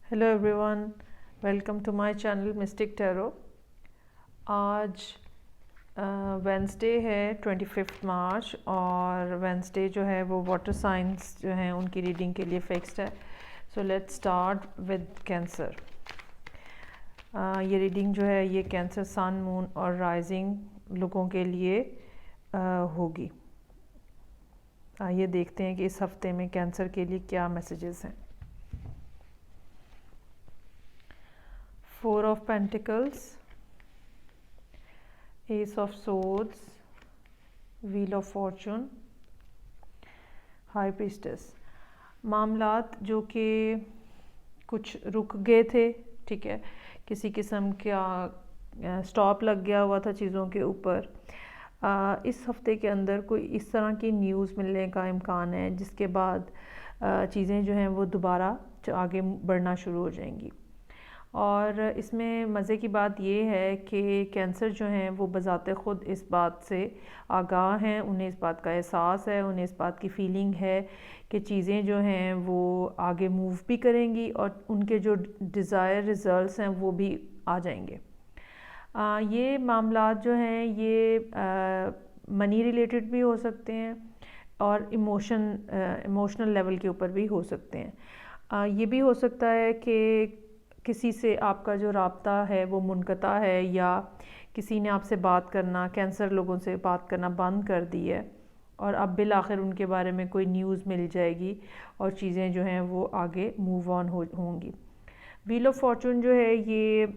Hello everyone, welcome to my channel mystic tarot. आज Wednesday है 25 मार्च और वेंसडे जो है वो वाटर साइंस जो हैं उनकी रीडिंग के लिए फिक्स्ड है। So let's start with cancer. ये रीडिंग जो है ये कैंसर सन, मून और राइजिंग लोगों के लिए होगी। आइए देखते हैं कि इस हफ्ते में कैंसर के लिए क्या मैसेजेस हैं। Four of Pentacles, Ace of Swords, Wheel of Fortune, High Priestess। मामलात जो कि कुछ रुक गए थे, ठीक है, किसी किस्म का स्टॉप लग गया हुआ था चीज़ों के ऊपर, इस हफ्ते के अंदर कोई इस तरह की न्यूज़ मिलने का इम्कान है जिसके बाद चीज़ें जो हैं वो दोबारा आगे बढ़ना शुरू हो जाएंगी। और इसमें मज़े की बात ये है कि कैंसर जो हैं वो बज़ाते ख़ुद इस बात से आगाह हैं, उन्हें इस बात का एहसास है, उन्हें इस बात की फ़ीलिंग है कि चीज़ें जो हैं वो आगे मूव भी करेंगी और उनके जो डिज़ायर रिज़ल्ट्स हैं वो भी आ जाएंगे। ये मामलात जो हैं ये मनी रिलेटेड भी हो सकते हैं और इमोशनल लेवल के ऊपर भी हो सकते हैं। ये भी हो सकता है कि किसी से आपका जो राब्ता है वो मुनक़ता है या किसी ने आपसे बात करना, कैंसर लोगों से बात करना बंद कर दी है और अब बिल आखिर उनके बारे में कोई न्यूज़ मिल जाएगी और चीज़ें जो हैं वो आगे मूव ऑन होंगी। व्हील ऑफ फॉर्चून जो है ये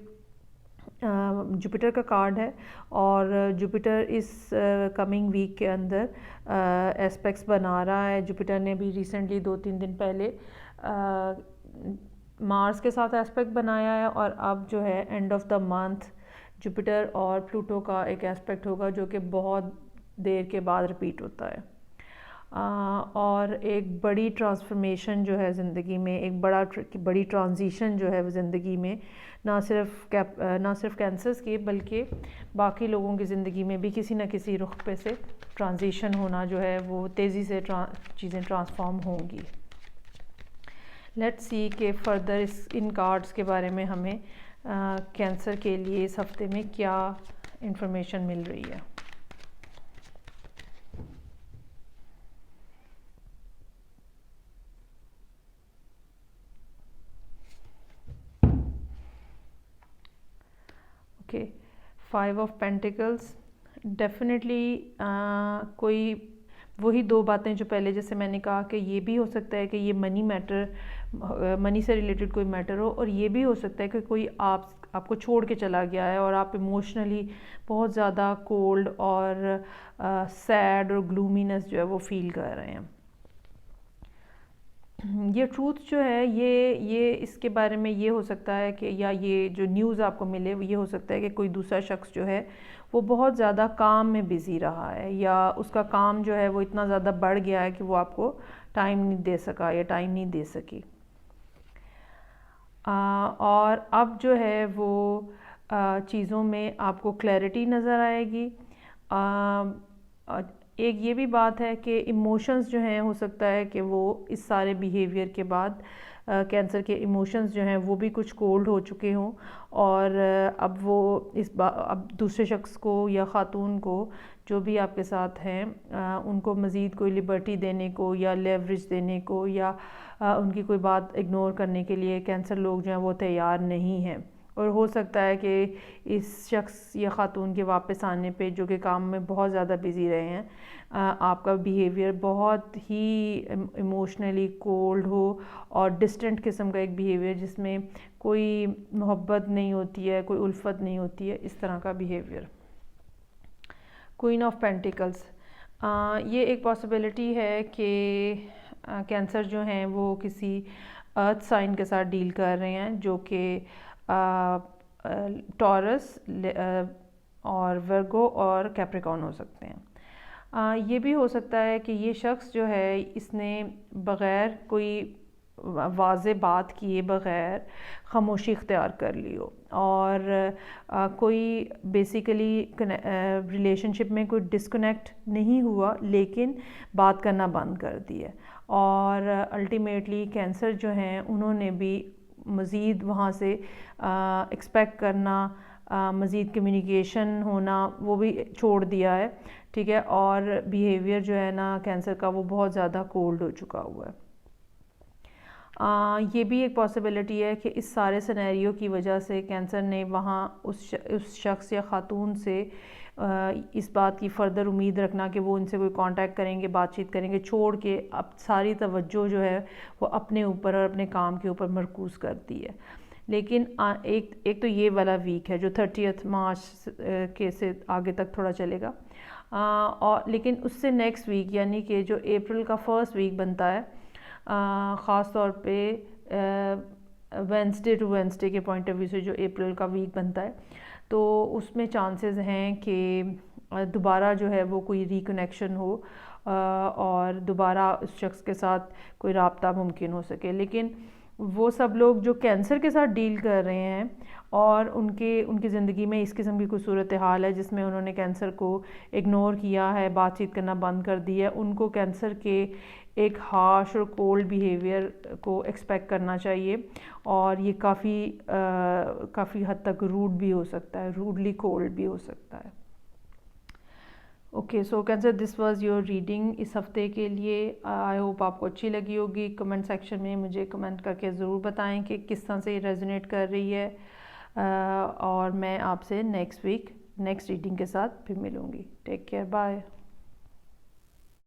जुपिटर का कार्ड है और जुपिटर इस कमिंग वीक के अंदर एस्पेक्ट्स बना रहा है। जुपिटर ने भी रिसेंटली 2-3 दिन पहले मार्स के साथ एस्पेक्ट बनाया है और अब जो है end of the month Jupiter और प्लूटो का एक एस्पेक्ट होगा जो कि बहुत देर के बाद रिपीट होता है। और एक बड़ी ट्रांसफॉर्मेशन जो है ज़िंदगी में, एक बड़ी ट्रांजिशन जो है वो ज़िंदगी में ना सिर्फ कैंसर्स की बल्कि बाकी लोगों की ज़िंदगी में भी किसी न किसी रुख पे से ट्रांजिशन होना जो है वो तेज़ी से चीज़ें ट्रांसफॉर्म होंगी। लेट्स सी कि फर्दर इन कार्ड्स के बारे में हमें कैंसर के लिए इस हफ्ते में क्या इंफॉर्मेशन मिल रही है। Okay, 5 of pentacles. डेफिनेटली कोई वही दो बातें जो पहले जैसे मैंने कहा कि ये भी हो सकता है कि ये मनी से रिलेटेड कोई मैटर हो और ये भी हो सकता है कि कोई आपको छोड़ के चला गया है और आप इमोशनली बहुत ज़्यादा कोल्ड और सैड और ग्लूमीनेस जो है वो फील कर रहे हैं। ये ट्रूथ जो है ये इसके बारे में ये हो सकता है कि या ये जो न्यूज़ आपको मिले ये हो सकता है कि कोई दूसरा शख्स जो है वो बहुत ज़्यादा काम में बिज़ी रहा है या उसका काम जो है वो इतना ज़्यादा बढ़ गया है कि वो आपको टाइम नहीं दे सका या टाइम नहीं दे सकी। और अब जो है वो चीज़ों में आपको क्लैरिटी नज़र आएगी। एक ये भी बात है कि इमोशंस जो हैं हो सकता है कि वो इस सारे बिहेवियर के बाद कैंसर के इमोशंस जो हैं वो भी कुछ कोल्ड हो चुके हों और अब वो अब दूसरे शख्स को या ख़ातून को जो भी आपके साथ हैं उनको मज़ीद कोई लिबर्टी देने को या लेवरेज देने को या उनकी कोई बात इग्नोर करने के लिए कैंसर लोग जो हैं वो तैयार नहीं हैं। और हो सकता है कि इस शख्स या ख़ातून के वापस आने पे जो कि काम में बहुत ज़्यादा बिज़ी रहे हैं, आपका बिहेवियर बहुत ही इमोशनली कोल्ड हो और डिस्टेंट किस्म का एक बिहेवियर जिसमें कोई मोहब्बत नहीं होती है, कोई उल्फत नहीं होती है, इस तरह का बिहेवियर। क्वीन ऑफ पेंटिकल्स, ये एक पॉसिबिलिटी है कि कैंसर जो हैं वो किसी अर्थ साइन के साथ डील कर रहे हैं जो कि टॉरस और वर्गो और कैप्रिकॉर्न हो सकते हैं। ये भी हो सकता है कि ये शख्स जो है इसने बग़ैर कोई वाज़े बात किए बग़ैर ख़ामोशी इख्तियार कर ली हो और कोई बेसिकली रिलेशनशिप में कोई डिस्कनेक्ट नहीं हुआ लेकिन बात करना बंद कर दी है और अल्टीमेटली कैंसर जो हैं उन्होंने भी مزید وہاں سے ایکسپیکٹ کرنا، مزید کمیونیکیشن ہونا وہ بھی چھوڑ دیا ہے، ٹھیک ہے، اور بیہیویئر جو ہے نا کینسر کا وہ بہت زیادہ کولڈ ہو چکا ہوا ہے۔ یہ بھی ایک پاسبلٹی ہے کہ اس سارے سینیریو کی وجہ سے کینسر نے وہاں اس شخص یا خاتون سے اس بات کی فردر امید رکھنا کہ وہ ان سے کوئی کانٹیکٹ کریں گے، بات چیت کریں گے، چھوڑ کے اب ساری توجہ جو ہے وہ اپنے اوپر اور اپنے کام کے اوپر مرکوز کرتی ہے۔ لیکن ایک تو یہ والا ویک ہے جو 30 مارچ کے سے آگے تک تھوڑا چلے گا، اور لیکن اس سے نیکسٹ ویک یعنی کہ جو اپریل کا فرسٹ ویک بنتا ہے، خاص طور پہ وینسڈے ٹو وینسڈے کے پوائنٹ آف ویو سے جو اپریل کا ویک بنتا ہے، تو اس میں چانسز ہیں کہ دوبارہ جو ہے وہ کوئی ریکنیکشن ہو اور دوبارہ اس شخص کے ساتھ کوئی رابطہ ممکن ہو سکے۔ لیکن وہ سب لوگ جو کینسر کے ساتھ ڈیل کر رہے ہیں اور ان کی زندگی میں اس قسم کی کوئی صورتحال ہے جس میں انہوں نے کینسر کو اگنور کیا ہے، بات چیت کرنا بند کر دی ہے، ان کو کینسر کے ایک ہارش اور کولڈ بیہیویئر کو ایکسپیکٹ کرنا چاہیے، اور یہ کافی حد تک روڈ بھی ہو سکتا ہے، روڈلی کولڈ بھی ہو سکتا ہے۔ Okay, so cancer this was your reading اس ہفتے کے لیے۔ آئی ہوپ آپ کو اچھی لگی ہوگی۔ کمنٹ سیکشن میں مجھے کمنٹ کر کے ضرور بتائیں کہ کس طرح سے یہ ریزونیٹ کر رہی ہے، اور میں آپ سے نیکسٹ ویک نیکسٹ ریڈنگ کے ساتھ پھر ملوں گی۔ Take care, bye.